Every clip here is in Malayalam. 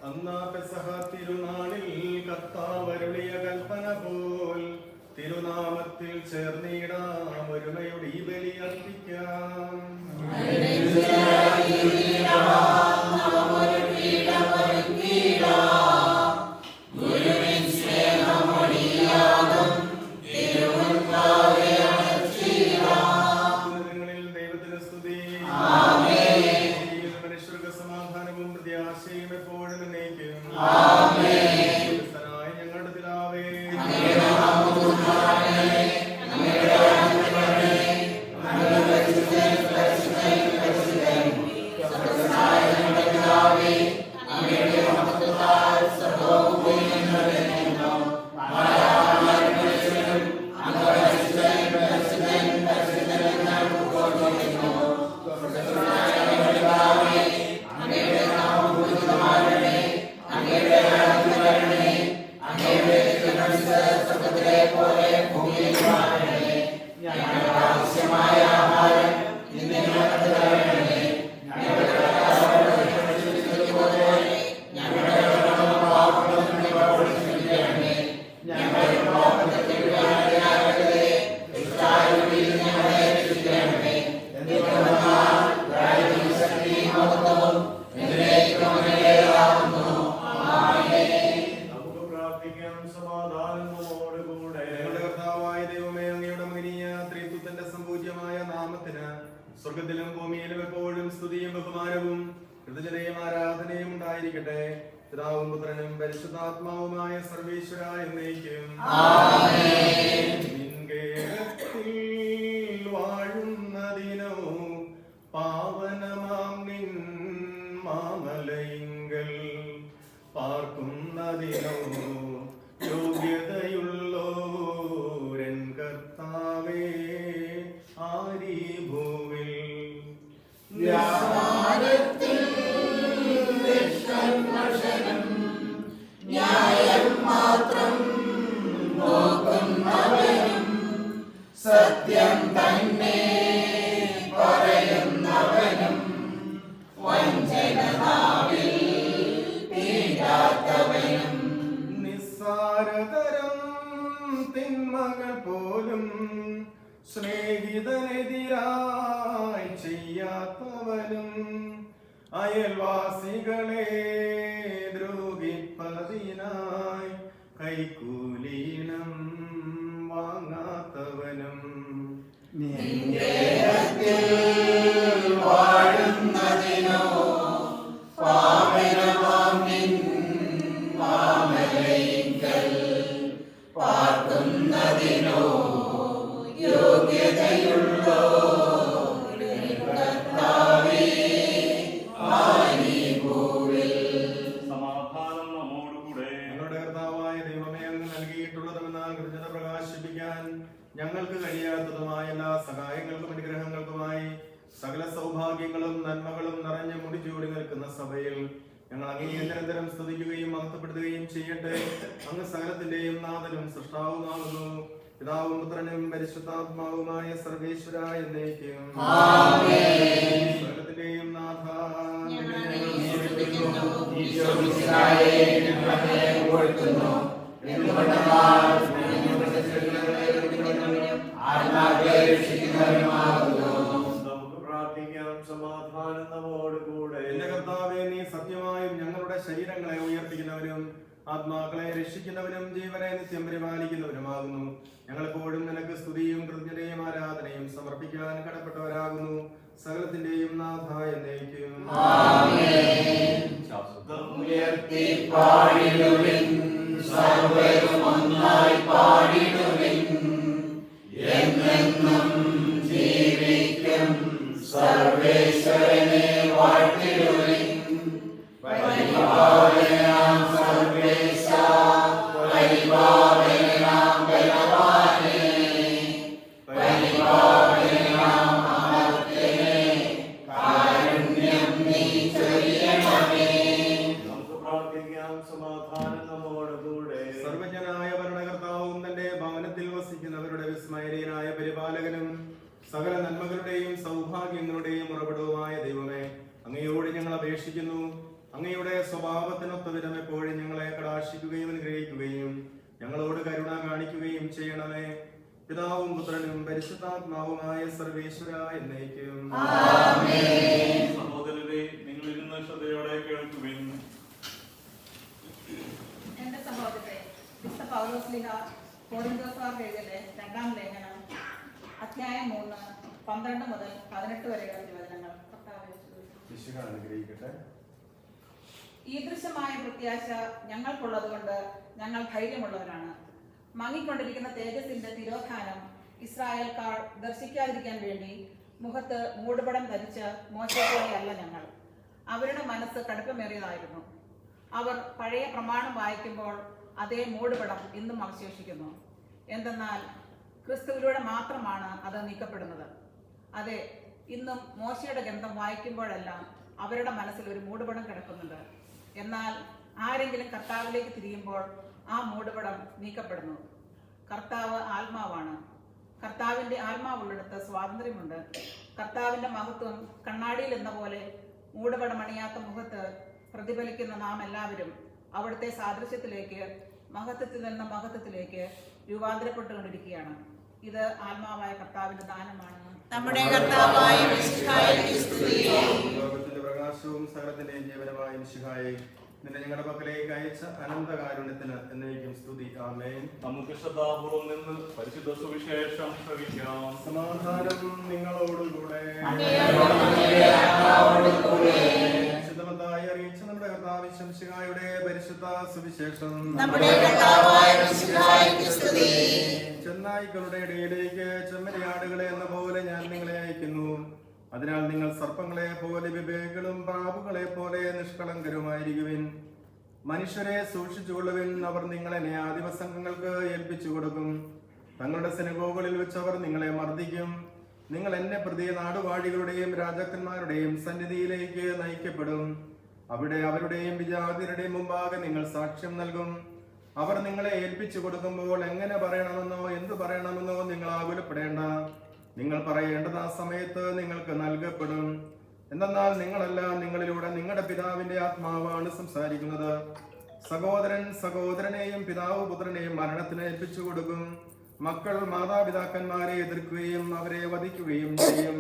അന്നാ പെസഹ തിരുനാളിൽ കർത്താവരുളിയ കൽപ്പന പോൽ തിരുനാമത്തിൽ ചേർന്നിടാം, ഒരുമയുടെ ഈ ബലി അർപ്പിക്കാം. ദൈവത്തിന് സ്തുതി. മനുഷ്യർക്ക് സമാധാനവും പ്രത്യാശയും എപ്പോഴും എന്നേക്കും. ഞങ്ങളുടെ പിതാവേ, സ്വർഗത്തിലും ഭൂമിയിലും എപ്പോഴും സ്തുതിയും ബഹുമാനവും കൃതജ്ഞതയും ആരാധനയും ഉണ്ടായിരിക്കട്ടെ. പിതാവും പുത്രനും പരിശുദ്ധാത്മാവുമായ സർവേശ്വരായ എന്നേക്കും. വാഴുന്നതിനോ പാവനമാം നിൻ മാമലയിങ്കൽ പാർക്കുന്നതിനോ യോഗ്യതയുള്ളോരൻ കർത്താവേ, ആരീ ഭൂവിൽ ന്യായം മാത്രം നോക്കുന്നവനും സത്യം തന്നെ പറയുന്നവനും വഞ്ചനാവിൽ തീണ്ടാത്തവനും നിസ്സാരതരം തിന്മകൾ പോലും സ്നേഹിതനെതിരായി ചെയ്യാത്തവനും അയൽവാസികളെ ദ്രോഹിപ്പതിനായി കൈക്കൂലീനം വാങ്ങാത്തവനും വാഴുന്നതിനോ പാവനമാം നിൻ മാമലയിങ്കൽ പാർക്കുന്നതിനോ യോഗ്യതയുള്ളോ സമാധാനം നമ്മോടുകൂടെ. ഞങ്ങളുടെ കർത്താവായ ദൈവമേ, അങ്ങ് നൽകിയിട്ടുള്ളതുമെന്നാൽ കൃതജ്ഞത പ്രകാശിപ്പിക്കാൻ ഞങ്ങൾക്ക് കഴിയാത്തതുമായ എല്ലാ സഹായങ്ങൾക്കും അനുഗ്രഹങ്ങൾക്കുമായി സകല സൗഭാഗ്യങ്ങളും നന്മകളും നിറഞ്ഞു മുടിചൂടി നിൽക്കുന്ന സഭയിൽ ഞങ്ങൾ അങ്ങേ നിരന്തരം സ്തുതിക്കുകയും മഹത്വപ്പെടുത്തുകയും ചെയ്യട്ടെ. അങ്ങ് സകലത്തിന്റെയും നാഥനും സൃഷ്ടാവുമാകുന്നു. പിതാവും പുത്രനും പരിശുദ്ധാത്മാവുമായ സർവേശ്വരായ എന്നേക്കും. സകലത്തിന്റെയും നാഥ, നമുക്ക് പ്രാർത്ഥിക്കാം. സമാധാനം നമ്മോടുകൂടെ. എന്റെ കർത്താവേ, നീ സത്യമായും ഞങ്ങളുടെ ശരീരങ്ങളെ ഉയർപ്പിക്കുന്നവനും ആത്മാക്കളെ രക്ഷിക്കുന്നവനും ജീവനെ നിത്യം പരിപാലിക്കുന്നവനുമാകുന്നു. ഞങ്ങളെപ്പോഴും നിനക്ക് സ്തുതിയും കൃതജ്ഞതയും ആരാധനയും സമർപ്പിക്കാൻ കടപ്പെട്ടവരാകുന്നു. സകലത്തിന്റെയും നാഥ എന്നേക്കും. ഉയർത്തി പാടിടുവിൻ, സർവ്വരും ഒന്നായി പാടിടുവിൻ. എന്നെന്നും ജീവിക്കും സർവേശ്വരനെ വാഴ്ത്തിടുവിൻ. പരിപാലനാം സർവേശ, പരിപാലനാം ബലവാനേ, പരിപാലനാം അമർത്യനേ, കാരുണ്യം നീ ചൊരിയണമേ. നമുക്ക് പ്രാർത്ഥിക്കാം. സമാധാനം നമ്മോടുകൂടെ. സർവജ്ഞനായ ഭരണകർത്താവും തന്റെ ഭവനത്തിൽ വസിക്കുന്നവരുടെ വിസ്മയനീയനായ പരിപാലകനും സകല നന്മകളുടെയും സൗഭാഗ്യങ്ങളുടെയും ഉറവിടവുമായ ദൈവമേ, അങ്ങയോട് ഞങ്ങൾ അപേക്ഷിക്കുന്നു. അങ്ങയുടെ സ്വഭാവ സ്വഭാവത്തിനൊത്ത വിധം എപ്പോഴും ഞങ്ങളെ കടാക്ഷിക്കുകയും അനുഗ്രഹിക്കുകയും ഞങ്ങളോട് കരുണ കാണിക്കുകയും ചെയ്യണമേ. പിതാവും പുത്രനും പരിശുദ്ധാത്മാവുമായ സർവേശ്വര എന്നേക്കും. സഹോദരരെ, നിങ്ങൾ ഇരുന്ന് ശ്രദ്ധയോടെ കേൾക്കുവിൻ. എന്റെ സഹോദരരെ, വിശുദ്ധ പൗലോസ്ലീഹ കൊരിന്തോസ്യർക്ക് എഴുതിയ രണ്ടാം ലേഖനം അധ്യായം 3 12 മുതൽ 18 വരെയുള്ള തിരുവചനങ്ങൾ. ഈശോ അനുഗ്രഹിക്കട്ടെ. ഈദൃശമായ പ്രത്യാശ ഞങ്ങൾക്കുള്ളതുകൊണ്ട് ഞങ്ങൾ ധൈര്യമുള്ളവരാണ്. മങ്ങിക്കൊണ്ടിരിക്കുന്ന തേജസ്സിന്റെ തിരോധാനം ഇസ്രായേൽക്കാർ ദർശിക്കാതിരിക്കാൻ വേണ്ടി മുഖത്ത് മൂടുപടം ധരിച്ച മോശയെപ്പോലെയല്ല ഞങ്ങൾ. അവരുടെ മനസ്സ് കടുപ്പമേറിയതായിരുന്നു. അവർ പഴയ പ്രമാണം വായിക്കുമ്പോൾ അതേ മൂടുപടം ഇന്നും അവശേഷിക്കുന്നു. എന്തെന്നാൽ ക്രിസ്തുവിലൂടെ മാത്രമാണ് അത് നീക്കപ്പെടുന്നത്. അതെ, ഇന്നും മോശയുടെ ഗ്രന്ഥം വായിക്കുമ്പോഴെല്ലാം അവരുടെ മനസ്സിൽ ഒരു മൂടുപടം കിടക്കുന്നുണ്ട്. എന്നാൽ ആരെങ്കിലും കർത്താവിലേക്ക് തിരിയുമ്പോൾ ആ മൂടുപടം നീക്കപ്പെടുന്നു. കർത്താവ് ആത്മാവാണ്. കർത്താവിൻ്റെ ആത്മാവുള്ളിടത്ത് സ്വാതന്ത്ര്യമുണ്ട്. കർത്താവിൻ്റെ മഹത്വം കണ്ണാടിയിൽ എന്ന പോലെ മൂടുപടമണിയാത്ത മുഖത്ത് പ്രതിഫലിക്കുന്ന നാം എല്ലാവരും അവിടുത്തെ സാദൃശ്യത്തിലേക്ക്, മഹത്വത്തിൽ നിന്ന് മഹത്വത്തിലേക്ക് രൂപാന്തരപ്പെട്ടുകൊണ്ടിരിക്കുകയാണ്. ഇത് ആത്മാവായ കർത്താവിന്റെ ദാനമാണ്. നമ്മുടെ കർത്താവായ മിശിഹായെ സ്തുതി. ലോകത്തിന്റെ പ്രകാശവും സകലത്തിന്റെയും ജീവനമായ മിശിഹായെ, നിന്നെ ഞങ്ങളുടെ പക്കലേക്ക് അയച്ച അനന്തകാരുണ്യത്തിന് എന്നേക്കും സ്തുതി. ആമേൻ. നമുക്ക് ശ്രദ്ധാപൂർവം നിന്ന് പരിശുദ്ധ സുവിശേഷം ശ്രവിക്കാം. സമാധാനം നിങ്ങളോടുകൂടെ. വിശുദ്ധമത്തായി അറിയിച്ച നമ്മുടെ കർത്താവ് മിശിഹായുടെ പരിശുദ്ധ സുവിശേഷം. ചെന്നായ്ക്കളുടെ ഇടയിലേക്ക് ചെമ്മരിയാടുകളെ എന്ന പോലെ ഞാൻ നിങ്ങളെ അയക്കുന്നു. അതിനാൽ നിങ്ങൾ സർപ്പങ്ങളെ പോലെ വിവേകികളും പ്രാവുകളെ പോലെ നിഷ്കളങ്കരുമായിരിക്കുവിൻ. മനുഷ്യരെ സൂക്ഷിച്ചുകൊള്ളുവിൻ. അവർ നിങ്ങളെ ന്യായാധിപ സംഘങ്ങൾക്ക് ഏൽപ്പിച്ചു കൊടുക്കും. തങ്ങളുടെ സിനഗോഗുകളിൽ വെച്ച് അവർ നിങ്ങളെ മർദ്ദിക്കും. നിങ്ങൾ എന്നെ പ്രതി നാടുവാഴികളുടെയും രാജാക്കന്മാരുടെയും സന്നിധിയിലേക്ക് നയിക്കപ്പെടും. അവിടെ അവരുടെയും വിജാതിരുടെയും മുമ്പാകെ നിങ്ങൾ സാക്ഷ്യം നൽകും. അവർ നിങ്ങളെ ഏൽപ്പിച്ചു കൊടുക്കുമ്പോൾ എങ്ങനെ പറയണമെന്നോ എന്തു പറയണമെന്നോ നിങ്ങൾ ആകുലപ്പെടേണ്ട. നിങ്ങൾ പറയേണ്ടത് ആ സമയത്ത് നിങ്ങൾക്ക് നൽകപ്പെടും. എന്തെന്നാൽ നിങ്ങളല്ല, നിങ്ങളിലൂടെ നിങ്ങളുടെ പിതാവിന്റെ ആത്മാവാണ് സംസാരിക്കുന്നത്. സഹോദരൻ സഹോദരനെയും പിതാവ് പുത്രനെയും മരണത്തിന് ഏൽപ്പിച്ചു കൊടുക്കും. മക്കൾ മാതാപിതാക്കന്മാരെ എതിർക്കുകയും അവരെ വധിക്കുകയും ചെയ്യും.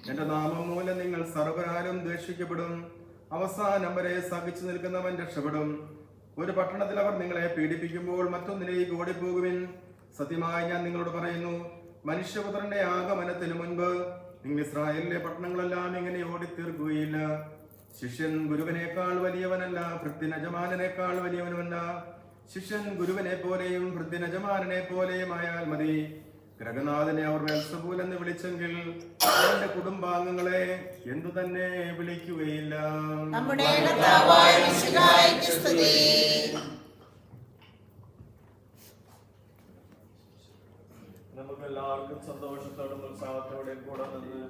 എന്റെ നാമം മൂലം നിങ്ങൾ സർവ്വരാലും ദ്വേഷിക്കപ്പെടും. അവസാനം വരെ സഹിച്ചു നിൽക്കുന്നവൻ രക്ഷപ്പെടും. ഒരു പട്ടണത്തിൽ അവർ നിങ്ങളെ പീഡിപ്പിക്കുമ്പോൾ മറ്റൊന്നിലേക്ക് ഓടിപ്പോകുവിൻ. സത്യമായി ഞാൻ നിങ്ങളോട് പറയുന്നു, മനുഷ്യപുത്രന്റെ ആഗമനത്തിന് മുൻപ് നിങ്ങൾ ഇസ്രായേലിലെ പട്ടണങ്ങളെല്ലാം ഇങ്ങനെ ഓടിത്തീർക്കുകയില്ല. ശിഷ്യൻ ഗുരുവിനേക്കാൾ വലിയവനല്ല, ഭൃത്യനജമാനേക്കാൾ വലിയവനുമല്ല. ശിഷ്യൻ ഗുരുവിനെ പോലെയും ഭൃത്യനജമാനെ പോലെയും ആയാൽ മതി. ഗ്രഹനാഥനെ അവർ വെൽസബൂൽ എന്ന് വിളിച്ചെങ്കിൽ അവന്റെ കുടുംബാംഗങ്ങളെ എന്തു തന്നെ വിളിക്കുകയില്ല. നമ്മുടെ കർത്താവായ മിശിഹായ്ക്ക് സ്തുതി. നമുക്ക് എല്ലാവർക്കും സന്തോഷത്തോടും ഉത്സാഹത്തോടെയും കൂടെ നിന്ന്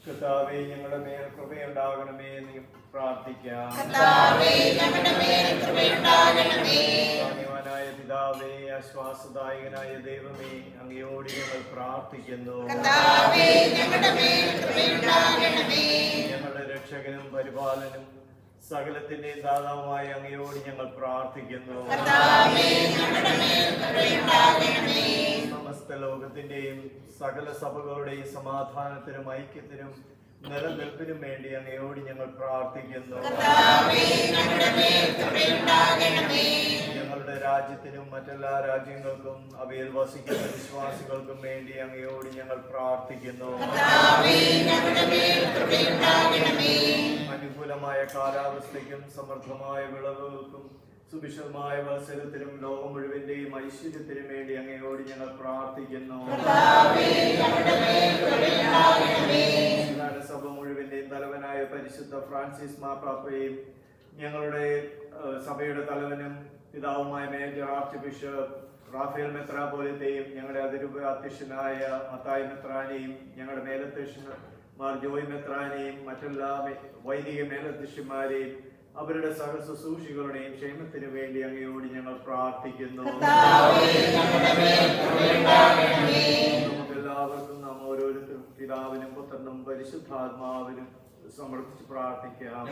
കർത്താവേ ഞങ്ങളുടെ മേൽ കൃപയുണ്ടാകണമേ എന്ന് പ്രാർത്ഥിക്കാം. കർത്താവേ ഞങ്ങളുടെ മേൽ കൃപയുണ്ടാകണമേ. ഭാഗ്യവാനായ പിതാവേ, ആശ്വാസദായകനായ ദൈവമേ, അങ്ങയോട് ഞങ്ങൾ പ്രാർത്ഥിക്കുന്നു. കർത്താവേ ഞങ്ങളുടെ മേൽ കൃപയുണ്ടാകണമേ. ഞങ്ങളുടെ രക്ഷകനും പരിപാലനും സകലത്തിന്റെയും ദാതാവുമായ അങ്ങയോട് ഞങ്ങൾ പ്രാർത്ഥിക്കുന്നു. കർത്താവേ ഞങ്ങളുടെ മേൽ കൃപയുണ്ടാകണമേ. സമസ്ത ലോകത്തിന്റെയും സകല സഭകളുടെയും സമാധാനത്തിനും ഐക്യത്തിനും നിലനിൽപ്പിനും വേണ്ടി അങ്ങയോട് ഞങ്ങൾ പ്രാർത്ഥിക്കുന്നു. കർത്താവേ ഞങ്ങളുടെ മേൽ കൃപയുണ്ടാകണമേ. ഞങ്ങളുടെ രാജ്യത്തിനും മറ്റെല്ലാ രാജ്യങ്ങൾക്കും അവയിൽ വസിക്കുന്ന വിശ്വാസികൾക്കും വേണ്ടി അങ്ങയോട് ഞങ്ങൾ പ്രാർത്ഥിക്കുന്നു. കർത്താവേ ഞങ്ങളുടെ മേൽ കൃപയുണ്ടാകണമേ. അനുകൂലമായ കാലാവസ്ഥയ്ക്കും സമൃദ്ധമായ വിളവുകൾക്കും സുഭിക്ഷമായ മത്സരത്തിനും ലോകം മുഴുവന്റെയും ഐശ്വര്യത്തിനും വേണ്ടി അങ്ങയോട് ഞങ്ങൾ പ്രാർത്ഥിക്കുന്നു. കർത്താവേ ഞങ്ങളുടെ മേൽ കൃപയുണ്ടാകണമേ. സഭ മുഴുവന്റെയും തലവനായ പരിശുദ്ധ ഫ്രാൻസിസ് മാർപ്പാപ്പയെയും ഞങ്ങളുടെ സഭയുടെ തലവനും പിതാവുമായ മേജർ ആർച്ച് ബിഷപ്പ് റാഫേൽ മെത്രാപോലിത്തെയും ഞങ്ങളുടെ അധ്യക്ഷനായ മത്തായി മെത്രാനെയും ഞങ്ങളുടെ മേലധ്യക്ഷന്മാർ ജോയ് മെത്രാനെയും മറ്റെല്ലാ വൈദിക മേലധ്യക്ഷന്മാരെയും അവരുടെ സകല ശുശ്രൂഷികളുടെയും ക്ഷേമത്തിനു വേണ്ടി അങ്ങയോട് ഞങ്ങൾ പ്രാർത്ഥിക്കുന്നു. നമുക്കെല്ലാവർക്കും നാം ഓരോരുത്തരും പിതാവിനും പുത്രനും പരിശുദ്ധാത്മാവിനും സമർപ്പിച്ച് പ്രാർത്ഥിക്കാം.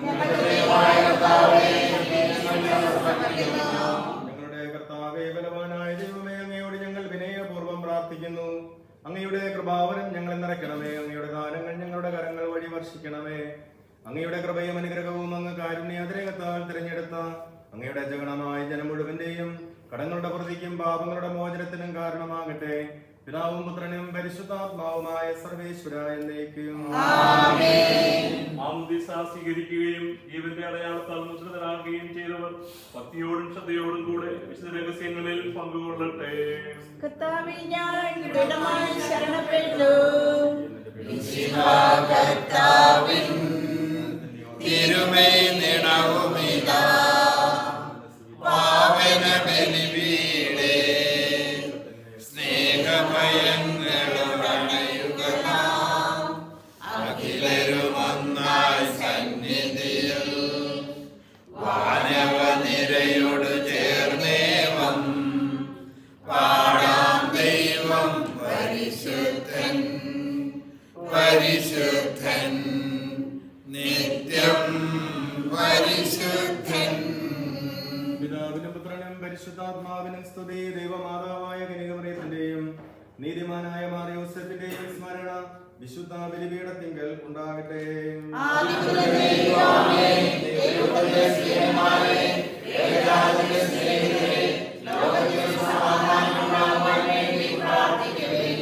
ഞങ്ങളുടെ കർത്താവേ, ബലവാനായ ദൈവമേ, അങ്ങയോട് ഞങ്ങൾ വിനയപൂർവ്വം പ്രാർത്ഥിക്കുന്നു. അങ്ങയുടെ കൃപാവരം ഞങ്ങളെ നിറയ്ക്കണമേ. അങ്ങയുടെ ദാനങ്ങൾ ഞങ്ങളുടെ കരങ്ങൾ വഴി വർഷിക്കണമേ. അങ്ങയുടെ കൃപയും അനുഗ്രഹവും അങ്ങ് കാരുണ്യാതിരകത്താൽ തിരഞ്ഞെടുത്ത അങ്ങയുടെ ജഗണമായ ജനം മുഴുവന്റെയും കടങ്ങളുടെ പ്രതിക്കും പാപങ്ങളുടെ മോചനത്തിനും കാരണമാകട്ടെ. പിതാവും പുത്രനും പരിശുദ്ധാത്മാവുമായ സർവേശ്വര എന്നേക്കും സ്വീകരിക്കുകയും ജീവന്റെ അടയാളത്താൽ മുദ്രിതരാകുകയും ചെയ്തവർ ഭക്തിയോടും ശ്രദ്ധയോടും കൂടെ വിശുദ്ധ രഹസ്യങ്ങളിൽ പങ്കുകൊള്ളട്ടെ. കർത്താവേ, ഞാൻ ദൃഢമായി ശരണപ്പെട്ടു. കർത്താവിൻ തിരുമേനിടവുമിതാ പാവന ബലിപീഠേ സ്നേഹഭയങ്ങളുടണയുക നാം അഖിലരുമൊന്നായി സന്നിധിയിൽ വാനവനിരയോട് ചേർന്നേവം പാടാം ദൈവം പരിശുദ്ധൻ പരിശുദ്ധൻ നിത്യം പരിശുദ്ധൻ. പിതാവിനും പുത്രനും പരിശുദ്ധാത്മാവിനും സ്തുതി. ദൈവമാതാവായ കന്യകമറിയത്തിന്റെയും നീതിമാനായ മാർ യോസേഫിന്റെയും സ്മരണ വിശുദ്ധ ബലിപീഠത്തിങ്കൽ ഉണ്ടാകട്ടെ.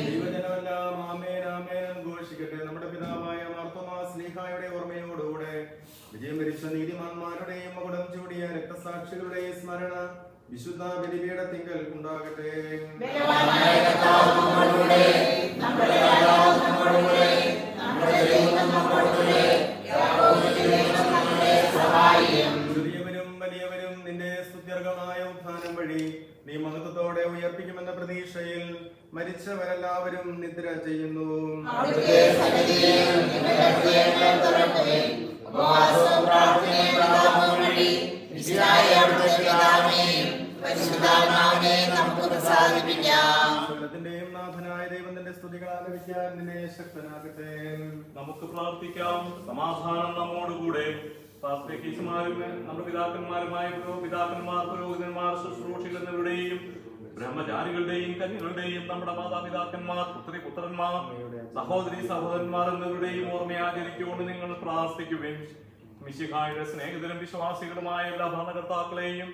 ദൈവജനമെല്ലാം ആമേൻ ആമേൻ എന്ന് ഘോഷിക്കട്ടെ. നമ്മുടെ പിതാവായ മാർത്തോമാ ശ്ലീഹായുടെ ഓർമ്മയോടുകൂടെ വിജയം വരിച്ച നീതിമാന്മാരുടെയും മകുടം ചൂടിയ രക്തസാക്ഷികളുടെയും സ്മരണ വിശുദ്ധ ബലിപീഠത്തിങ്കൽ ഉണ്ടാകട്ടെ. ചെറിയവരും വലിയവരും നിന്റെ സ്തുത്യർഹമായ ഉത്ഥാനം വഴി നീ മഹത്വത്തോടെ ഉയർപ്പിക്കുമെന്ന പ്രതീക്ഷയിൽ മരിച്ചവരെല്ലാവരും നിദ്ര ചെയ്യുന്നു. സകലത്തിന്റെയും നാഥനായ ദൈവം തന്റെ സ്തുതികൾ ആലപിക്കാൻ നിന്നെ ശക്തനാകട്ടെ. നമുക്ക് പ്രാർത്ഥിക്കാം. സമാധാനം നമ്മോടുകൂടെ. നമ്മുടെ പിതാക്കന്മാരുമായ പിതാക്കന്മാർ, പുരോഹിതന്മാർ, ശുശ്രൂഷികൾ എന്നിവരുടെയും ബ്രഹ്മചാരികളുടെയും കന്യകളുടെയും നമ്മുടെ മാതാപിതാക്കന്മാർ, പുത്രന്മാർ, സഹോദരി സഹോദരന്മാർ എന്നിവരുടെയും ഓർമ്മ ആചരിച്ചുകൊണ്ട് നിങ്ങൾ പ്രാർത്ഥിക്കുവിൻ. മിശിഹായുടെ സ്നേഹിതരും വിശ്വാസികളുമായ എല്ലാ ഭരണകർത്താക്കളെയും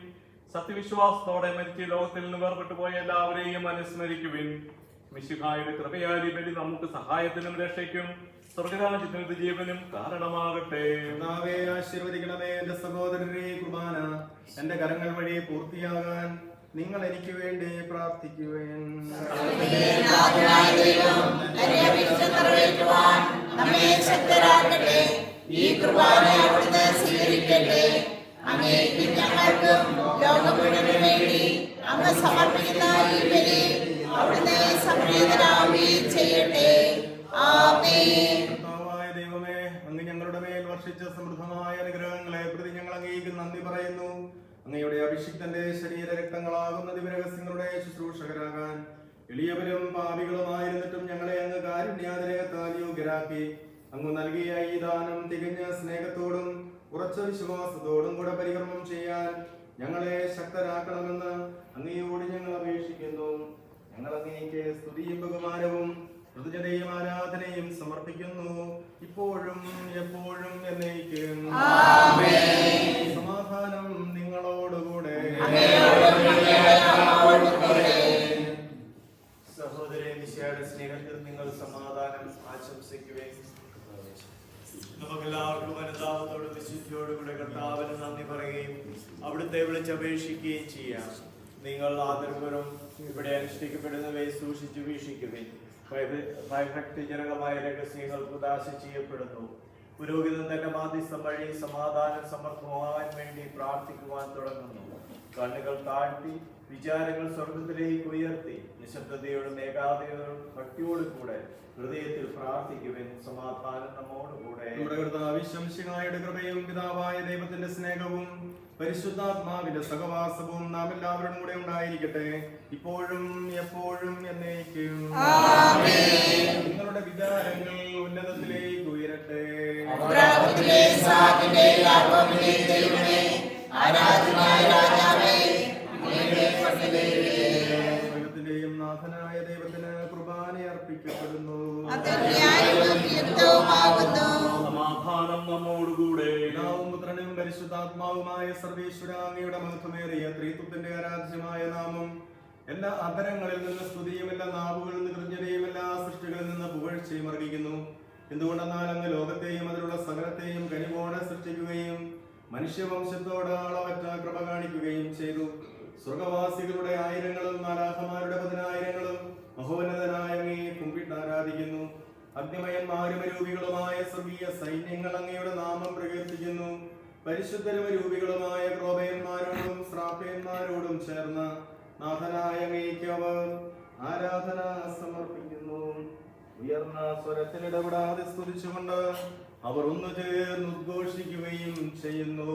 സത്യവിശ്വാസത്തോടെ മരിച്ച ലോകത്തിൽ നിന്ന് വേർപെട്ടു പോയ എല്ലാവരെയും അനുസ്മരിക്കുവിൻ. മിശിഹായുടെ കൃപയാലി ബലി നമുക്ക് സഹായത്തിനും രക്ഷയ്ക്കും സ്വർഗരാജ്യത്തിന് ജീവനും കാരണമാകട്ടെ. കർത്താവേ, ആശീർവദിക്കണമേ. എന്റെ സഹോദരരെ, കുർബാന എന്റെ കരങ്ങൾ വഴി പൂർത്തിയാകാൻ നിങ്ങൾ എനിക്ക് വേണ്ടി പ്രാർത്ഥിക്കുവേൻ. ഈ കുർബാന അവിടുന്ന് സ്വീകരിക്കട്ടെ. അങ്ങേക്കും ഞങ്ങൾക്കും ലോകം മുഴുവനും വേണ്ടി അങ്ങ് സമർപ്പിക്കുന്ന ഈ ബലി അവിടുന്ന് സംപ്രീതനാവുകയും ചെയ്യട്ടെ. ആമേൻ. കർത്താവായ ദൈവമേ, അങ്ങ് ഞങ്ങളുടെ മേൽ വർഷിച്ച സമൃദ്ധമായ അനുഗ്രഹങ്ങളെ പ്രതി ഞങ്ങൾ അങ്ങേക്ക് നന്ദി പറയുന്നു. അങ്ങയുടെ അഭിഷിക്തന്റെ ശരീര രക്തങ്ങളാകുന്ന ദിവരഹസ്യങ്ങളുടെ ശുശ്രൂഷകരാകാൻ എളിയവരും പാപികളുമായിരുന്നിട്ടും ഞങ്ങളെ അങ്ങ് കാരുണ്യാതിരകത്താൽ യോഗ്യരാക്കി. അങ്ങ് നൽകിയ ഈ ദാനം തികഞ്ഞ സ്നേഹത്തോടും ഉറച്ച വിശ്വാസത്തോടും കൂടെ പരികർമ്മം ചെയ്യാൻ ഞങ്ങളെ ശക്തരാക്കണമെന്ന് അങ്ങയോട് ഞങ്ങൾ അപേക്ഷിക്കുന്നു. ഞങ്ങൾ അങ്ങേക്ക് സ്തുതിയും ബഹുമാനവും കൃതജ്ഞതയും ആരാധനയും സമർപ്പിക്കുന്നു, ഇപ്പോഴും എപ്പോഴും എന്നേക്കും. സമാധാനം നിങ്ങളോടുകൂടെ. സഹോദരൻ മിശിഹായുടെ സ്നേഹത്തിൽ നിങ്ങൾ സമാധാനം ആശംസിക്കുകയും നമുക്കെല്ലാവർക്കും അനുതാപത്തോടും വിശുദ്ധിയോടുകൂടെ കർത്താവിന് നന്ദി പറയുകയും അവിടുത്തെ വിളിച്ചപേക്ഷിക്കുകയും ചെയ്യാം. നിങ്ങൾ ആദരപൂർവ്വം ഇവിടെ അനുഷ്ഠിക്കപ്പെടുന്നവയെ സൂക്ഷിച്ചു വീക്ഷിക്കുവിൻ. ഭയഭക്തിജനകമായ രഹസ്യങ്ങൾ ഉദാശ ചെയ്യപ്പെടുന്നു. പുരോഹിതൻ തന്റെ മാധ്യസ്ഥം വഴി സമാധാനം സമർത്ഥമാകാൻ വേണ്ടി പ്രാർത്ഥിക്കുവാൻ തുടങ്ങുന്നു. കണ്ണുകൾ താഴ്ത്തി വിചാരങ്ങൾ സ്വർഗത്തിലേക്ക് ഉയർത്തി നിശബ്ദതയോടും ഏകാഗ്രതയോടും ഭക്തിയോടും കൂടെ ഹൃദയത്തിൽ പ്രാർത്ഥിക്കുവാൻ സമാധാനം നമ്മോടുകൂടെ. നമ്മുടെ കർത്താവ് ശംശിഹായുടെ കൃപയും പിതാവായ ദൈവത്തിന്റെ സ്നേഹവും പരിശുദ്ധാത്മാവിന്റെ സഹവാസവും നാം എല്ലാവരും കൂടെ ഉണ്ടായിരിക്കട്ടെ, ഇപ്പോഴും എപ്പോഴും എന്നേക്കും. നിങ്ങളുടെ വിചാരങ്ങൾ ഉന്നതത്തിലേക്ക് ഉയരട്ടെ. ദൈവത്തിന്റെയും നാഥനായ ദൈവത്തിന് കുർബാന അർപ്പിക്കപ്പെടുന്നു. സമാധാനം നമ്മോടുകൂടെ. പിതാവും പുത്രനും പരിശുദ്ധാത്മാവുമായ സർവേശ്വര അങ്ങയുടെ മഹത്വമേറിയ ത്രിത്വത്തിന്റെ ആരാധ്യമായ നാമം എല്ലാ അധരങ്ങളിൽ നിന്ന് സ്തുതിയും എല്ലാ നാവുകളിൽ നിന്ന് കൃതജ്ഞതയും എല്ലാ സൃഷ്ടികളിൽ നിന്ന് പുകഴ്ചയും അർഹിക്കുന്നു. എന്തുകൊണ്ടെന്നാൽ അങ്ങ് ലോകത്തെയും അതിലുള്ള സകലത്തെയും കനിവോടെ സൃഷ്ടിക്കുകയും മനുഷ്യവംശത്തോട് അളവറ്റ കൃപ കാണിക്കുകയും ചെയ്തു. സ്വർഗവാസികളുടെ ആയിരങ്ങളും മാലാഖമാരുടെ 10,000-ങ്ങളും മഹോന്നതനായ അങ്ങയെ കുമ്പിട്ട് ആരാധിക്കുന്നു. അഗ്നിമയന്മാരും രൂപികളുമായ സ്വർഗീയ സൈന്യങ്ങൾ അങ്ങയുടെ നാമം പ്രകീർത്തിക്കുന്നു. പരിശുദ്ധരും രൂപികളുമായ ക്രോബയന്മാരോടും ശ്രാപ്യന്മാരോടും ചേർന്ന് നാഥനായ അങ്ങേക്ക് അവർ ആരാധന സമർപ്പിക്കുന്നു. ഉയർന്ന സ്വരത്തിൽ ഇടപെടാതെ സ്തുതിച്ചുകൊണ്ട് അവർ ഒന്നു ചേർന്ന് ഉദ്ഘോഷിക്കുകയും ചെയ്യുന്നു.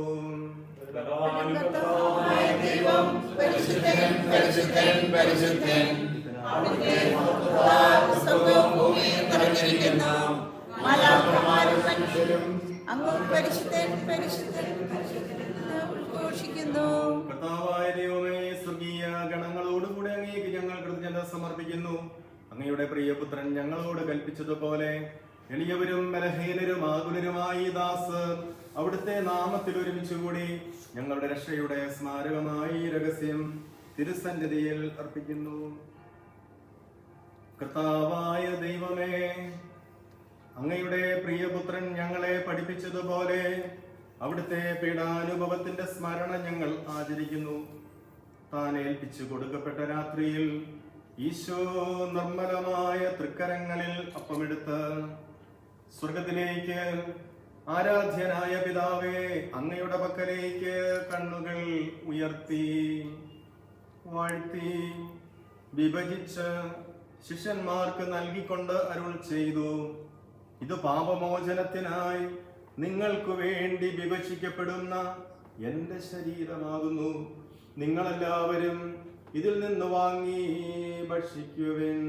കർത്താവായ ദൈവമേ, സ്വർഗീയ ഗണങ്ങളോടുകൂടെ അങ്ങേക്ക് ഞങ്ങൾ കൃതജ്ഞത സമർപ്പിക്കുന്നു. അങ്ങയുടെ പ്രിയപുത്രൻ ഞങ്ങളോട് കൽപ്പിച്ചതുപോലെ എളിയവരും ബലഹീനരും ആകുലരുമായി ദാസ് അവിടുത്തെ നാമത്തിൽ ഒരുമിച്ചുകൂടി ഞങ്ങളുടെ രക്ഷയുടെ സ്മാരകമായി രഹസ്യം തിരുസന്നിധിയിൽ അർപ്പിക്കുന്നു. കർത്താവായ ദൈവമേ, അങ്ങയുടെ പ്രിയപുത്രൻ ഞങ്ങളെ പഠിപ്പിച്ചതുപോലെ അവിടുത്തെ പീഡാനുഭവത്തിന്റെ സ്മരണ ഞങ്ങൾ ആചരിക്കുന്നു. താൻ ഏൽപ്പിച്ചു കൊടുക്കപ്പെട്ട രാത്രിയിൽ ഈശോ നിർമ്മലമായ തൃക്കരങ്ങളിൽ അപ്പമെടുത്ത് സ്വർഗത്തിലേക്ക് ആരാധ്യനായ പിതാവേ അങ്ങയുടെ പക്കലേക്ക് കണ്ണുകൾ ഉയർത്തി വാഴ്ത്തി വിഭജിച്ച് ശിഷ്യന്മാർക്ക് നൽകിക്കൊണ്ട് അരുൾ ചെയ്തു, ഇത് പാപമോചനത്തിനായി നിങ്ങൾക്ക് വേണ്ടി വിഭജിക്കപ്പെടുന്ന എന്റെ ശരീരമാകുന്നു. നിങ്ങളെല്ലാവരും ഇതിൽ നിന്ന് വാങ്ങി ഭക്ഷിക്കുവിൻ.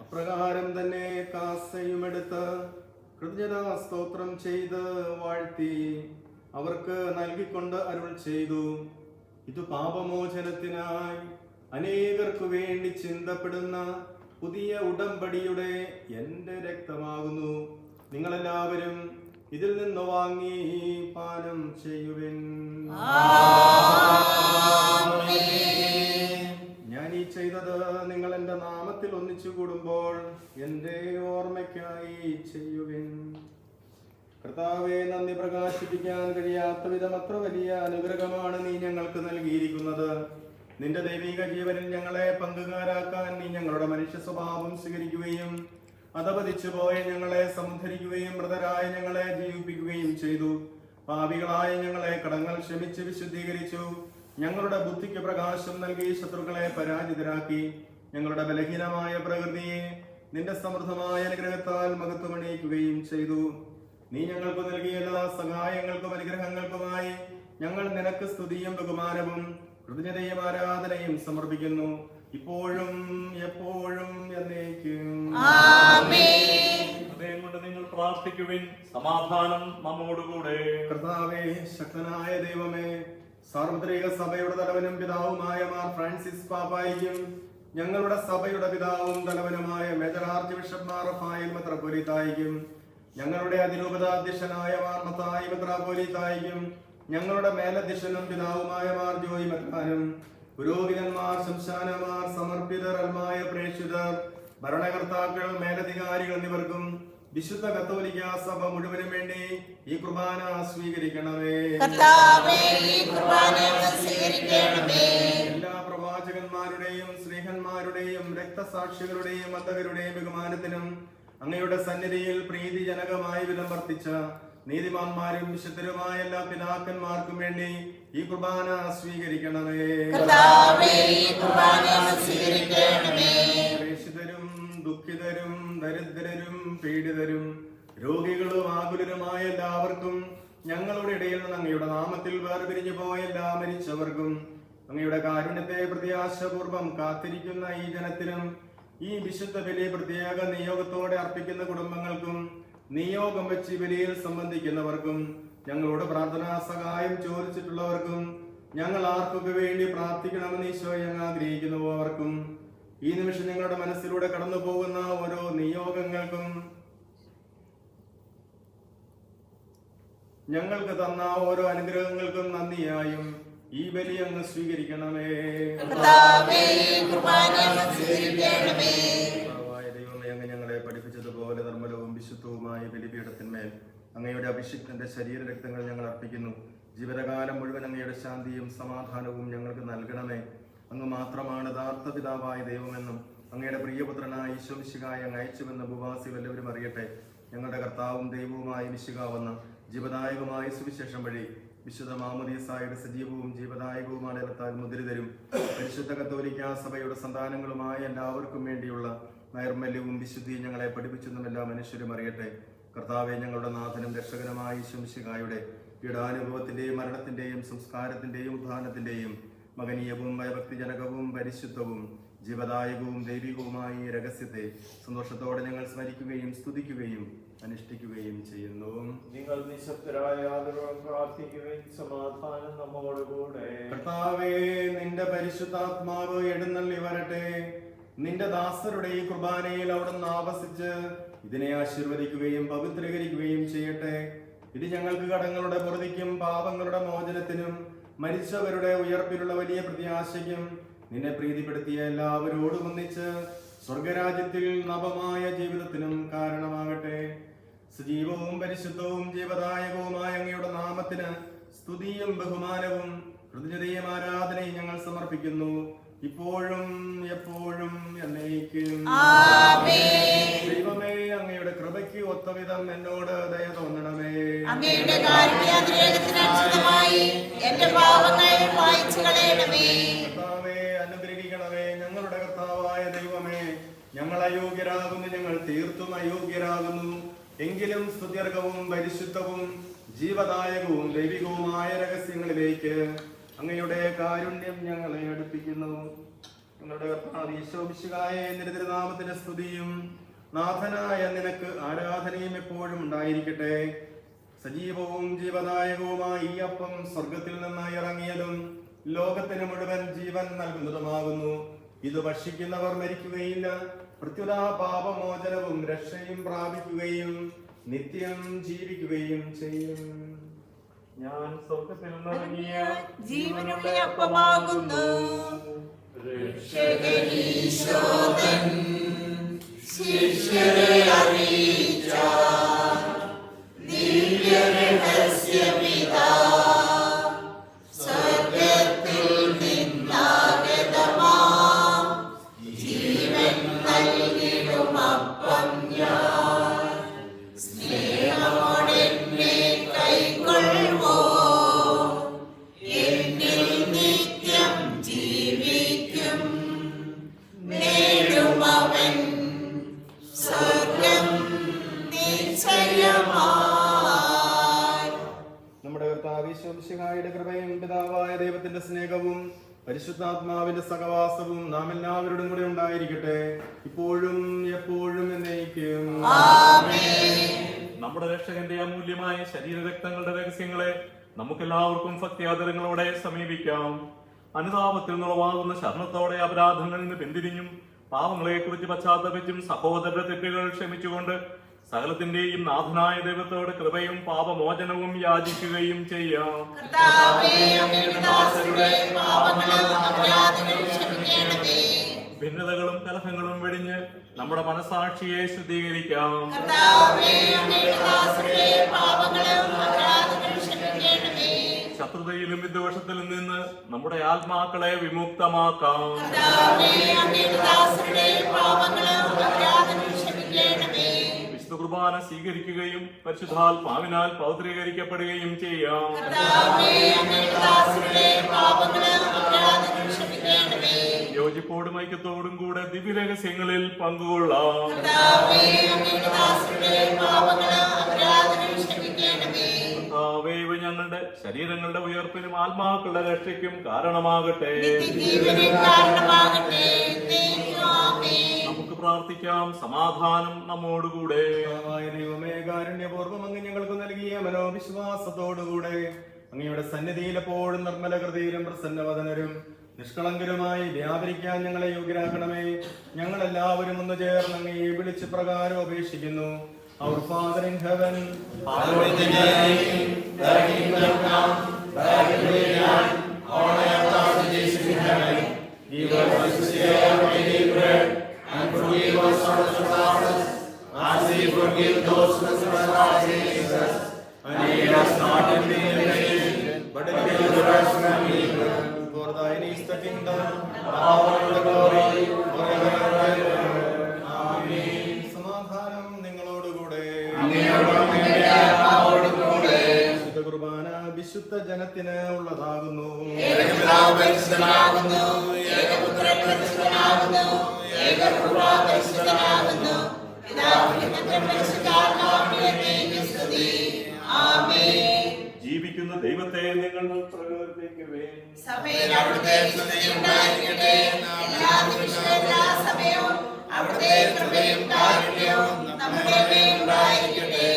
അപ്രകാരം തന്നെ കാസയുമെടുത്ത് കൃതജ്ഞതാ സ്തോത്രം ചെയ്ത് വാഴ്ത്തി അവർക്ക് നൽകിക്കൊണ്ട് അരുൾ ചെയ്തു, ഇത് പാപമോചനത്തിനായി അനേകർക്കു വേണ്ടി ചിന്തപ്പെടുന്ന പുതിയ ഉടമ്പടിയുടെ എന്റെ രക്തമാകുന്നു. നിങ്ങളെല്ലാവരും ഇതിൽ നിന്ന് വാങ്ങി പാനം ചെയ്യുവിൻ. ഞാൻ ഈ ചെയ്തത് നിങ്ങൾ എന്റെ നാമത്തിൽ ഒന്നിച്ചു കൂടുമ്പോൾ എന്റെ ഓർമ്മയ്ക്കായി ചെയ്യുവിൻ. കർത്താവെ, നന്ദി പ്രകാശിപ്പിക്കാൻ കഴിയാത്ത വിധം അത്ര വലിയ അനുഗ്രഹമാണ് നീ ഞങ്ങൾക്ക് നൽകിയിരിക്കുന്നത്. നിന്റെ ദൈവിക ജീവനിൽ ഞങ്ങളെ പങ്കുകാരാക്കാൻ നീ ഞങ്ങളുടെ മനുഷ്യ സ്വഭാവം സ്വീകരിക്കുകയും അധപതിച്ചു പോയ ഞങ്ങളെ സമുദ്ധരിക്കുകയും മൃതരായ ഞങ്ങളെ ജീവിപ്പിക്കുകയും ചെയ്തു. പാപികളായ ഞങ്ങളെ കടങ്ങൾ ക്ഷമിച്ച് വിശുദ്ധീകരിച്ചു. ഞങ്ങളുടെ ബുദ്ധിക്ക് പ്രകാശം നൽകി ശത്രുക്കളെ പരാജിതരാക്കി. ഞങ്ങളുടെ ബലഹീനമായ പ്രകൃതിയെ നിന്റെ സമൃദ്ധമായ അനുഗ്രഹത്താൽ മഹത്വമണിയിക്കുകയും ചെയ്തു. നീ ഞങ്ങൾക്ക് നൽകിയ എല്ലാ സഹായങ്ങൾക്കും അനുഗ്രഹങ്ങൾക്കുമായി ഞങ്ങൾ നിനക്ക് സ്തുതിയും ബഹുമാനവും കൃതജ്ഞതയും ആരാധനയും സമർപ്പിക്കുന്നു, ഇപ്പോഴും എപ്പോഴും എന്നേക്കും. ഹൃദയം കൊണ്ട് നിങ്ങൾ പ്രാർത്ഥിക്കുവിൻ. സമാധാനം നമ്മോടുകൂടെ. കർത്താവേ, ശക്തനായ ദൈവമേ, സാർവത്രിക സഭയുടെ തലവനും പിതാവുമായ മാർ ഫ്രാൻസിസ് പാപ്പായിക്കും ഞങ്ങളുടെ സഭയുടെ പിതാവും തലവനുമായ major archbishop Mar Raphael മെത്രാപ്പോലീത്തായിക്കും ഞങ്ങളുടെ അതിരൂപതാധ്യക്ഷനായ മാർ മത്തായി മെത്രാപ്പോലീത്തായിക്കും ഞങ്ങളുടെ മേലധ്യക്ഷനും പിതാവുമായ മാർ ജോയി മെത്രാനും പുരോഹിതന്മാർ, ശംശാനമാർ, സമർപ്പിതർ, അൽമായ പ്രേക്ഷിതർ, ഭരണകർത്താക്കൾ, മേലധികാരികൾ എന്നിവർക്കും വിശുദ്ധ കത്തോലിക്ക സഭ മുഴുവനും വേണ്ടി ഈ കുർബാന സ്വീകരിക്കണമേ. എല്ലാ പ്രവാചകന്മാരുടെയും സ്നേഹന്മാരുടെയും രക്തസാക്ഷികളുടെയും അന്തകരുടെയും ബഹുമാനത്തിനും അങ്ങയുടെ സന്നിധിയിൽ പ്രീതിജനകമായ വിധം വർത്തിച്ച നീതിമാന്മാരും വിശുദ്ധരുമായ എല്ലാ പിതാക്കന്മാർക്കും വേണ്ടി ഈ കുർബാന സ്വീകരിക്കണമേ. പ്രേക്ഷിതരും ദുഃഖിതരും ദരിദ്രരും പീഡിതരും രോഗികളും ആകുലരുമായ എല്ലാവർക്കും ഞങ്ങളുടെ ഇടയിൽ നിന്ന് അങ്ങയുടെ നാമത്തിൽ വേർപിരിഞ്ഞു പോയ എല്ലാ മരിച്ചവർക്കും അങ്ങയുടെ കാരുണ്യത്തെ പ്രത്യാശപൂർവം കാത്തിരിക്കുന്ന ഈ ജനത്തിനും ഈ വിശുദ്ധ ബലി പ്രത്യേക നിയോഗത്തോടെ അർപ്പിക്കുന്ന കുടുംബങ്ങൾക്കും നിയോഗം വെച്ച് ബലിയിൽ സംബന്ധിക്കുന്നവർക്കും ഞങ്ങളോട് പ്രാർത്ഥനാ സഹായം ചോദിച്ചിട്ടുള്ളവർക്കും ഞങ്ങൾ ആർക്കൊക്കെ വേണ്ടി പ്രാർത്ഥിക്കണമെന്ന് ഈശോ ഞങ്ങൾ ആഗ്രഹിക്കുന്നുവോ അവർക്കും ഈ നിമിഷം ഞങ്ങളുടെ മനസ്സിലൂടെ കടന്നു പോകുന്ന ഓരോ നിയോഗങ്ങൾക്കും ഞങ്ങൾക്ക് തന്ന ഓരോ അനുഗ്രഹങ്ങൾക്കും നന്ദിയായും ഈ ബലി അങ്ങ് സ്വീകരിക്കണമേ. ദൈവമേ, അങ്ങ് ഞങ്ങളെ പഠിപ്പിച്ചതുപോലെ നിർമ്മലവും വിശുദ്ധവുമായ ബലിപീഠത്തിന്മേൽ അങ്ങയുടെ അഭിഷിക്തന്റെ ശരീര രക്തങ്ങൾ ഞങ്ങൾ അർപ്പിക്കുന്നു. ജീവിതകാലം മുഴുവൻ അങ്ങയുടെ ശാന്തിയും സമാധാനവും ഞങ്ങൾക്ക് നൽകണമേ. അങ്ങ് മാത്രമാണ് യഥാർത്ഥ പിതാവായ ദൈവമെന്നും അങ്ങയുടെ പ്രിയപുത്രനായ ഈശോ മിശിഹായെ അങ്ങ് അയച്ചുവെന്ന് ഭൂവാസികൾ എല്ലാവരും അറിയട്ടെ. ഞങ്ങളുടെ കർത്താവും ദൈവവുമായ മിശിഹാവെന്ന ജീവദായകമായ സുവിശേഷം വഴി വിശുദ്ധ മാമോദീസായുടെ സജീവവും ജീവദായകവുമായ ഇടത്താൽ മുദ്രിതരും പരിശുദ്ധ കത്തോലിക്കാ സഭയുടെ സന്താനങ്ങളുമായ എല്ലാവർക്കും വേണ്ടിയുള്ള നൈർമല്യവും വിശുദ്ധിയും ഞങ്ങളെ പഠിപ്പിച്ചെന്നും എല്ലാ മനുഷ്യരും അറിയട്ടെ. കർത്താവെ, ഞങ്ങളുടെ നാഥനും രക്ഷകനുമായ ഈശോ മിശിഹായുടെ പീഡാനുഭവത്തിന്റെയും മരണത്തിന്റെയും സംസ്കാരത്തിന്റെയും ഉത്ഥാനത്തിന്റെയും മകനീയവും ഭയഭക്തിജനകവും പരിശുദ്ധവും ജീവദായകവും ദൈവികവുമായ ഈ രഹസ്യത്തെ സന്തോഷത്തോടെ ഞങ്ങൾ സ്മരിക്കുകയും സ്തുതിക്കുകയും അനുഷ്ഠിക്കുകയും ചെയ്യുന്നു. നിങ്ങൾ നിശബ്ദരായ ആദരവോടെ പ്രാർത്ഥിക്കുകയും സമാധാനം നമ്മോടുകൂടെ. കർത്താവേ, നിന്റെ പരിശുദ്ധാത്മാവ് എഴുന്നള്ളി വരട്ടെ. നിന്റെ ദാസരുടെ ഈ കുർബാനയിൽ അവിടുന്ന് ആവസിച്ച് ഇതിനെ ആശീർവദിക്കുകയും പവിത്രീകരിക്കുകയും ചെയ്യട്ടെ. ഇത് ഞങ്ങൾക്ക് കടങ്ങളുടെ പൊറുതിക്കും പാപങ്ങളുടെ മോചനത്തിനും മരിച്ചവരുടെ ഉയർപ്പിലുള്ള വലിയ പ്രത്യാശയ്ക്കും നിന്നെ പ്രീതിപ്പെടുത്തിയ എല്ലാവരോടും ഒന്നിച്ച് സ്വർഗരാജ്യത്തിൽ നവമായ ജീവിതത്തിനും കാരണമാകട്ടെ. സജീവവും പരിശുദ്ധവും ജീവദായകവുമായ അങ്ങയുടെ നാമത്തിന് സ്തുതിയും ബഹുമാനവും കൃതജ്ഞതയും ആരാധനയും ഞങ്ങൾ സമർപ്പിക്കുന്നു, ഇപ്പോഴും എപ്പോഴും എന്നേക്കും. ദൈവമേ, അങ്ങയുടെ കൃപയ്ക്ക് ഒത്തവിധം എന്നോട് ദയ തോന്നണമേ. അങ്ങയുടെ കാരുണ്യാതിരേകത്തിനനുസൃതമായി എന്റെ പാപങ്ങൾ മായ്ച്ചു കളയണമേ. കർത്താവേ, അനുഗ്രഹിക്കണമേ. ഞങ്ങളുടെ കർത്താവായ ദൈവമേ, ഞങ്ങൾ അയോഗ്യരാകുന്നു, ഞങ്ങൾ തീർത്തും അയോഗ്യരാകുന്നു. എങ്കിലും സ്തുത്യർഹവും പരിശുദ്ധവും ജീവദായകവും ദൈവികവുമായ രഹസ്യങ്ങളിലേക്ക് അങ്ങയുടെ കാരുണ്യം ഞങ്ങളെ അടുപ്പിക്കുന്നു. ഞങ്ങളുടെ കർത്താവ് ഈശോ മിശിഹായെ നിന്റെ തിരുനാമത്തിന് സ്തുതിയും നാഥനായ നിനക്ക് ആരാധനയും എപ്പോഴും ഉണ്ടായിരിക്കട്ടെ. സജീവവും ജീവദായകവുമായ ഈ അപ്പം സ്വർഗത്തിൽ നിന്ന് ഇറങ്ങിയതും ലോകത്തിന് മുഴുവൻ ജീവൻ നൽകുന്നതുമാകുന്നു. ഇത് ഭക്ഷിക്കുന്നവർ മരിക്കുകയില്ല, പ്രത്യുത പാപമോചനവും രക്ഷയും പ്രാപിക്കുകയും നിത്യം ജീവിക്കുകയും ചെയ്യും. ഞാൻ സ്വർഗ്ഗത്തിൽ നിന്നിറങ്ങിയ ജീവനുള്ള അപ്പമാകുന്നു. രക്ഷകനീശോതൻ ശിഷ്യരെ അറിയിച്ച ദിവ്യരഹസ്യമിതാ, സ്വർഗ്ഗത്തിൽ നിന്നാഗതമാം ജീവൻ നൽകിടും അപ്പം ഞാൻ. സ്നേഹമോടെന്നെ കൈക്കൊള്ളുവോ, എന്നിൽ നിത്യം ജീവിക്കും. നേടുമവൻ സ്വർഗ്ഗം നിശ്ചയമായി. നമ്മുടെ കർത്താവ് ഈശോ മിശിഹായുടെ കൃപയും പിതാവായ ദൈവത്തിന്റെ സ്നേഹവും പരിശുദ്ധാത്മാവിന്റെ സഹവാസവും നാം എല്ലാവരോടും കൂടെ ഉണ്ടായിരിക്കട്ടെ, ഇപ്പോഴും എപ്പോഴും എന്നേക്കും. നമ്മുടെ രക്ഷകന്റെ അമൂല്യമായ ശരീരരക്തങ്ങളുടെ രഹസ്യങ്ങളെ നമുക്കെല്ലാവർക്കും ഭക്തിയാദരങ്ങളോടെ സമീപിക്കാം. അനുതാപത്തിൽ നിന്നുളവാകുന്ന ശരണത്തോടെ അപരാധങ്ങളിൽ നിന്ന് പിന്തിരിഞ്ഞും പാവങ്ങളെ കുറിച്ച് പശ്ചാത്തപിച്ചും സഹോദരന്റെ തെറ്റുകൾ ക്ഷമിച്ചുകൊണ്ട് സകലത്തിന്റെയും നാഥനായ ദൈവത്തോട് കൃപയും പാപമോചനവും യാചിക്കുകയും ചെയ്യാം. ഭിന്നതകളും കലഹങ്ങളും വെടിഞ്ഞ് നമ്മുടെ മനസാക്ഷിയെ ശുദ്ധീകരിക്കാം. ശത്രുതയിലും വിദ്വേഷത്തിലും നിന്ന് നമ്മുടെ ആത്മാക്കളെ വിമുക്തമാക്കാം. വിശുദ്ധ കുർബാന സ്വീകരിക്കുകയും പരിശുദ്ധാത്മാവിനാൽ പൗത്രീകരിക്കപ്പെടുകയും ചെയ്യാം. യോജിപ്പോടും ഐക്യത്തോടും കൂടെ ദിവ്യരഹസ്യങ്ങളിൽ പങ്കുകൊള്ളാം. കർത്താവേ, ഞങ്ങളുടെ ശരീരങ്ങളുടെ ഉയർപ്പിനും ആത്മാക്കളുടെ രക്ഷയ്ക്കും കാരണമാകട്ടെ. നമുക്ക് പ്രാർത്ഥിക്കാം. സമാധാനം നമ്മോടുകൂടെ. ദൈവമേ, കാരുണ്യപൂർവ്വം അങ്ങ് ഞങ്ങൾക്ക് നൽകിയ മനോവിശ്വാസത്തോടുകൂടെ അങ്ങയുടെ സന്നിധിയിൽ എപ്പോഴും നിർമ്മല ഹൃദയരും പ്രസന്നവദനരും നിഷ്കളങ്കരുമായി വ്യാപരിക്കാൻ ഞങ്ങളെ യോഗ്യരാക്കണമേ. ഞങ്ങൾ എല്ലാവരും ഒന്ന് ചേർന്ന് അങ്ങയെ വിളിച്ച് പ്രകാരം അപേക്ഷിക്കുന്നു. Our Father in heaven, hallowed be thy name. Thy kingdom come, thy will be done on earth as it is in heaven. Give us this day our daily bread, and forgive us our trespasses, as we forgive those who trespass against us. And lead us not into temptation, but deliver us from evil. For thine is the kingdom, the power, and the glory, forever and ever. Amen. സമാധാനം നിങ്ങളോടുകൂടെ. വിശുദ്ധ കുർബാന വിശുദ്ധ ജനത്തിന് ഉള്ളതാകുന്നു. ജീവിക്കുന്ന ദൈവത്തെ നിങ്ങൾ പ്രകീർത്തിക്കുവിൻ. സഭയിൽ അവിടുത്തെ സ്തുതിയുണ്ടായിരിക്കട്ടെ. എല്ലാ നിമിഷവും എല്ലാ സമയവും അവിടുത്തെ കൃപയും കാരുണ്യവും നമ്മുടെ മേലുണ്ടായിരിക്കട്ടെ.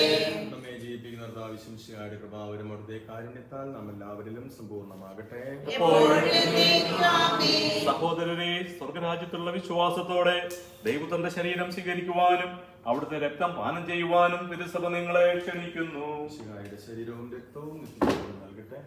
നമ്മെ ജീവിപ്പിക്കുന്ന കർത്താവിശിഹായുടെ കൃപാവരും അവിടുത്തെ കാരുണ്യത്താൽ നാം എല്ലാവരിലും സമ്പൂർണ്ണമാകട്ടെ. സഹോദരരെ, സ്വർഗരാജ്യത്തുള്ള വിശ്വാസത്തോടെ ദൈവത്തിന്റെ ശരീരം സ്വീകരിക്കുവാനും അവിടുത്തെ രക്തം പാനം ചെയ്യുവാനും തിരുസഭ നിങ്ങളെ ക്ഷണിക്കുന്നു. മിശിഹായുടെ ശരീരവും രക്തവും നിത്യജീവൻ നൽകട്ടെ.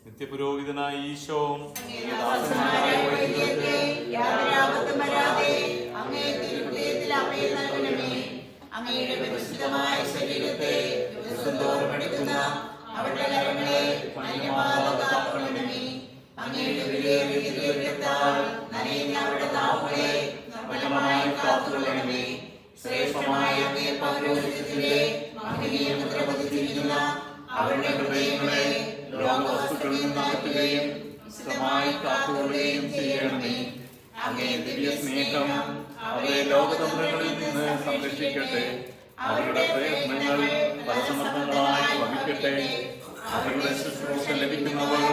നിത്യപുരോഹിതനായ ഈശോ അങ്ങയുടെ പരിശുദ്ധമായ ശരീരത്തെ ദിവസം തോറും എടുക്കുന്ന അവരുടെ കരങ്ങളെ മലിനമാകാതെ അങ്ങയുടെ വിലയേറിയ രക്തത്താൽ നനയുന്ന അവരുടെ നാവുകളെ നിർമ്മലമായി കാത്തുകൊള്ളണമേ. പൗരോഹിത്യത്തിന്റെ മഹനീയ മുദ്ര പതിച്ചിരിക്കുന്ന അവരുടെ ഹൃദയങ്ങളെ ലോകവസ്തുക്കളിൽ നിന്ന് അകറ്റുകയും വിശുദ്ധമായി കാത്തുകൊള്ളുകയും ചെയ്യണമേ. അങ്ങേ ദിവ്യ സ്നേഹം അവരെ ലോകതന്ത്രങ്ങളിൽ നിന്ന് സംരക്ഷിക്കട്ടെ. അവരുടെ പ്രയത്നങ്ങൾ പരസമർത്ഥങ്ങളായി വഹിക്കട്ടെ. അവരുടെ ശുശ്രൂഷ ലഭിക്കുന്നവർ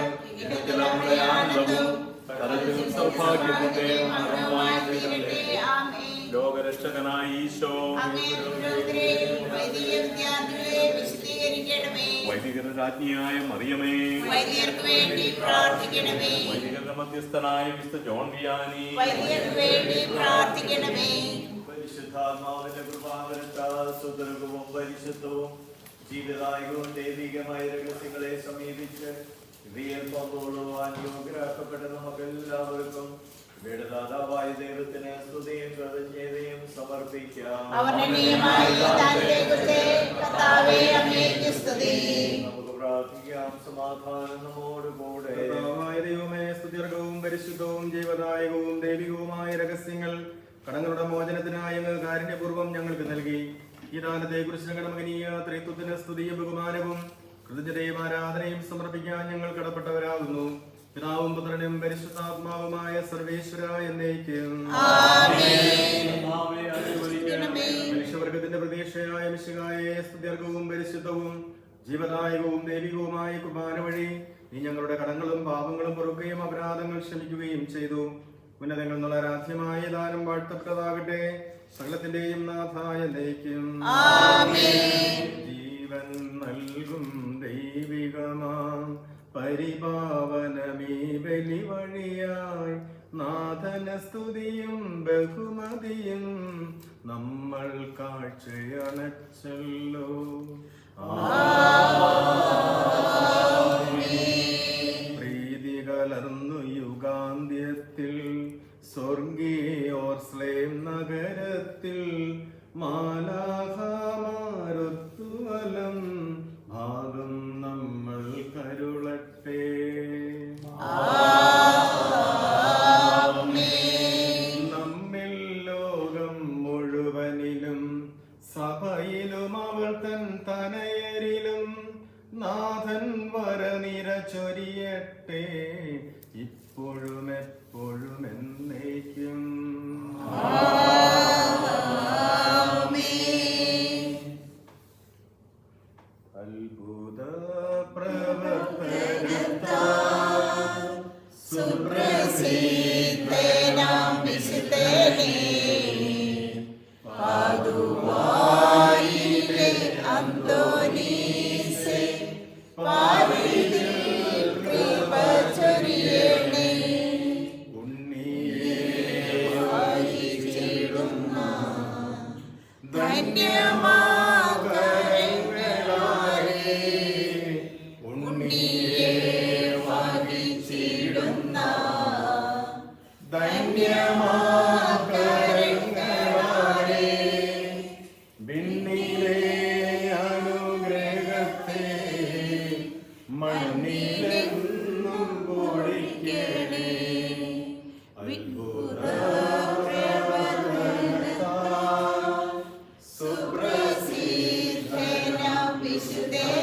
ഇടത്തിലവരുടെ ആനന്ദവും കരത്തിൽ സൗഭാഗ്യത്തിന്റെ മരണമായി തീരട്ടെ. ലോകരക്ഷകനായ ഈശോ വൈദികരുടെ രാജ്ഞിയായ മറിയമേ, വൈദികർക്ക് വേണ്ടി പ്രാർത്ഥിക്കണമേ. വൈദികരുടെ മധ്യസ്ഥനായ വിശുദ്ധ ജോൺ വിയാനി, വൈദികർക്ക് വേണ്ടി പ്രാർത്ഥിക്കണമേ. പരിശുദ്ധാത്മാവിന്റെ കൃപാവരത്താൽ സുദീർഘവും പരിശുദ്ധവും ജീവിതായകവും ദൈവികമായ രഹസ്യങ്ങളെ സമീപിച്ച് ഇവയിൽ പങ്കുകൊള്ളുവാൻ യോഗ്യരാക്കപ്പെട്ട നമുക്കെല്ലാവർക്കും വീടുദാതാവായ ദൈവത്തിന് സ്തുതിയും കൃതജ്ഞതയും സമർപ്പിക്കാം. നമുക്ക് പ്രാർത്ഥിക്കാം. സമാധാനം നമ്മോടുകൂടെ. കർത്താവായ ദൈവമേ, സ്തുത്യർഹവും പരിശുദ്ധവും ജീവദായകവും ദൈവികവുമായ രഹസ്യങ്ങൾ കടങ്ങളുടെ മോചനത്തിനായി അങ്ങ് കാരുണ്യപൂർവ്വം ഞങ്ങൾക്ക് നൽകി. ഈ ദാനത്തെ കുറിച്ച് ഞങ്ങളുടെ മകനീയ ത്രിത്വത്തിന് സ്തുതിയും ബഹുമാനവും കൃതജ്ഞതയും ആരാധനയും സമർപ്പിക്കാൻ ഞങ്ങൾ കടപ്പെട്ടവരാകുന്നു. പിതാവും പുത്രനും പരിശുദ്ധാത്മാവുമായ സർവേശ്വര എന്നേക്കും. മനുഷ്യവർഗത്തിന്റെ പ്രതീക്ഷയായ മിശിഹായെ സ്തുത്യർഹവും പരിശുദ്ധവും ജീവദായകവും ദൈവികവുമായ കുർബാന വഴി നീ ഞങ്ങളുടെ കടങ്ങളും പാപങ്ങളും പൊറുക്കുകയും അപരാധങ്ങൾ ക്ഷമിക്കുകയും ചെയ്തു. ഉന്നതങ്ങൾ എന്നുള്ള ആരാധ്യമായ ദാനം വാഴ്ത്തപ്പെട്ടതാകട്ടെ. സകലത്തിന്റെയും നാഥായ എന്നേക്കും. ജീവൻ നൽകും ദൈവികമാം പരിപാവനമീ ബലി വഴിയായി നാഥന സ്തുതിയും ബഹുമതിയും നമ്മൾ കാഴ്ചയണച്ചല്ലോ. പ്രീതി കലർന്നു യുഗാന്ത്യത്തിൽ സ്വർഗീയോർസ്ലേം നഗരത്തിൽ മാലാഖമാരൊത്തുവലം ഭാഗം നമ്മൾ കരുളട്ടെ. നമ്മിൽ ലോകം മുഴുവനിലും സഭയിലും അവൾ തൻ തനയരിലും നാഥൻ വരനിര ചൊരിയട്ടെ. ഇപ്പോഴും എപ്പോഴും എന്നേക്കും. അത്ഭുത പ്രവർത്തനത്താൽ സുപ്രസിദ്ധനാം വിശുദ്ധനേ, പാതുവായിലെ അന്തോനീസേ, പാവിതിൽ കൃപ ചൊരിയണേ. ഉണ്ണിയെ വായിച്ചിടുന്ന ധന്യമാകരങ്ങളാലേ, ഉണ്ണിയെ വായിച്ചിടുന്ന ധന്യമാകരങ്ങളാലേ വിണ്ണിലെ അനുഗ്രഹത്തെ മണ്ണിലെന്നും പൊടിക്കണേ. അത്ഭുത പ്രവർത്തനത്താൽ സുപ്രസിദ്ധനാം വിശുദ്ധനേ,